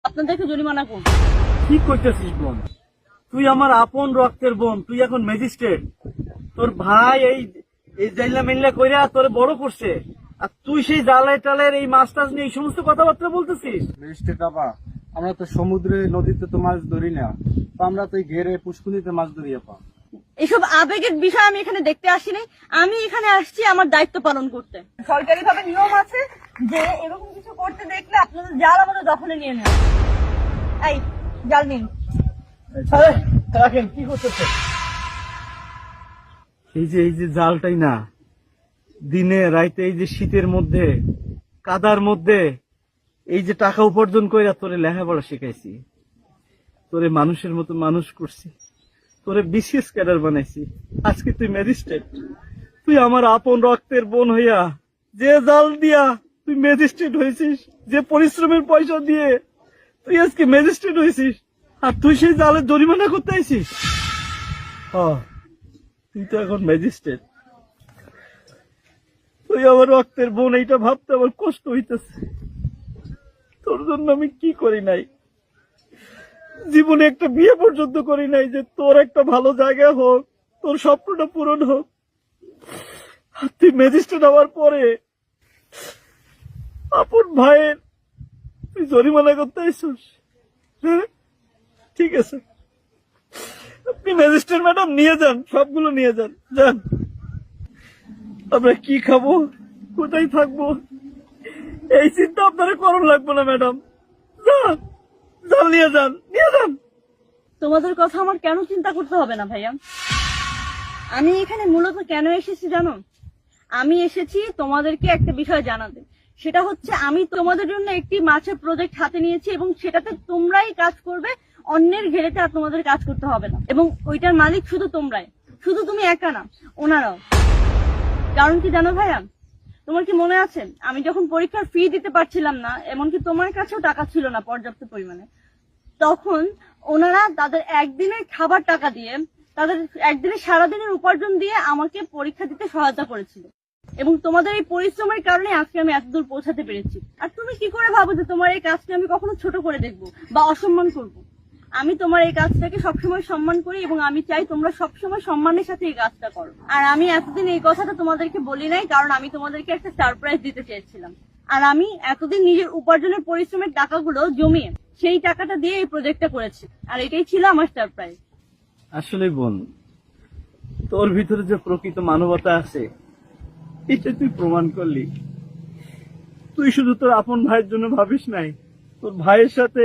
আপনাদেরকে জরিমানা করব। কি করতেছিস বোন? তুই আমার আপন রক্তের বোন, তুই এখন ম্যাজিস্ট্রেট। তোর ভাই এই এই জাইলা মিল্লা কইরা তোরে বড় করছে, আর তুই সেই জালের টালের এই মাছ টাছ নিয়ে এই সমস্ত কথাবার্তা বলতেছিস। ম্যাজিস্ট্রেট বাবা, আমরা তো সমুদ্রে নদীতে তো মাছ ধরি না, তো আমরা তো এই ঘেরে পুষ্কুনিতে মাছ ধরি আপা। এসব আবেগের বিষয় আমি এখানে দেখতে আসিনি। আমি এখানে আসছি আমার দায়িত্ব পালন করতে। সরকারি ভাবে নিয়ম আছে যে এরকম কিছু করতে দেখলে আপনাদের জাল আমাদের দখলে নিয়ে নেন। এই জাল নিন। আরে, রাখেন, কি করতেছে? এই যে জালটাই না, দিনে রাইতে এই যে শীতের মধ্যে কাদার মধ্যে এই যে টাকা উপার্জন কইরা তোরে লেখাপড়া শিখাইছি, তোরে মানুষের মতো মানুষ করছি, তোরে বিশেষ ক্যাডার বানাইছি। আজকে তুই ম্যাজিস্ট্রেট, তুই আমার আপন রক্তের বোন হইয়া যে জাল দিয়া তুই ম্যাজিস্ট্রেট হয়েছিস, যে পরিশ্রমের পয়সা দিয়ে তুই আজকে ম্যাজিস্ট্রেট হয়েছিস, আর তুই সেই জালের জরিমানা করতে আইছিস। তুই তো এখন ম্যাজিস্ট্রেট, তুই আমার রক্তের বোন, এইটা ভাবতে আমার কষ্ট হইতেছে। তোর জন্য আমি কি করি নাই, জীবনে একটা বিয়ে পর্যন্ত করি নাই যে তোর একটা ভালো জায়গা হোক, তোর স্বপ্নটা পূরণ হোক। আর তুই ম্যাজিস্ট্রেট হওয়ার পরে আপন ভাইয়ের তুই জরিমানা করতে আইছিস। হ্যাঁ, ঠিক আছে, আপনি ম্যাজিস্ট্রেট ম্যাডাম নিয়ে যান, সবগুলো নিয়ে যান, যান। আমরা কি খাবো, কোথায় থাকবো, এই চিন্তা আপনারা করুন লাগবে না ম্যাডাম। যান, যান, নিয়ে যান, নিয়ে যান। তোমাদের কথা আমার কেন চিন্তা করতে হবে না ভাইয়া? আমি এখানে মূলত কেন এসেছি জানো? আমি এসেছি তোমাদেরকে একটা বিষয় জানাতে। সেটা হচ্ছে আমি তোমাদের জন্য একটি মাছের প্রজেক্ট হাতে নিয়েছি এবং সেটাতে তোমরাই কাজ করবে, অন্যের ঘেরেতে আর তোমাদের কাজ করতে হবে না। এবং ওইটার মালিক শুধু তোমরাই, শুধু তুমি একা না, ওনারাও। কারণ কি জানো ভাইয়া, তোমার কি মনে আছে আমি যখন পরীক্ষার ফি দিতে পারছিলাম না, এমনকি তোমার কাছেও টাকা ছিল না পর্যাপ্ত পরিমাণে, তখন ওনারা তাদের একদিনের খাবার টাকা দিয়ে, তাদের একদিনের সারাদিনের উপার্জন দিয়ে আমাকে পরীক্ষা দিতে সহায়তা করেছিল। এবং তোমাদের এই পরিশ্রমের কারণে আজকে আমি এতদূর পৌঁছাতে পেরেছি। আর তুমি কি করে ভাবো যে তোমার এই কাজকে আমি কখনো ছোট করে দেখবো বা অসম্মান করব? আমি তোমার এই কাজটাকে সবসময় সম্মান করি এবং আমি চাই তোমরা সবসময় সম্মানের সাথে এই কাজটা করো। আর আমি এতদিন এই কথাটা তোমাদেরকে বলি নাই, কারণ আমি তোমাদেরকে একটা সারপ্রাইজ দিতে চেয়েছিলাম। আর আমি এতদিন নিজের উপার্জনের পরিশ্রমের টাকাগুলো জমিয়ে সেই টাকাটা দিয়ে এই প্রজেক্টটা করেছি, আর এটাই ছিল আমার সারপ্রাইজ। আসলে বোন, তোর ভিতরে যে প্রকৃত মানবতা আছে এটা তুই প্রমাণ করলি। তুই শুধু তোর আপন ভাইয়ের জন্য ভাবিস নাই, তোর ভাইয়ের সাথে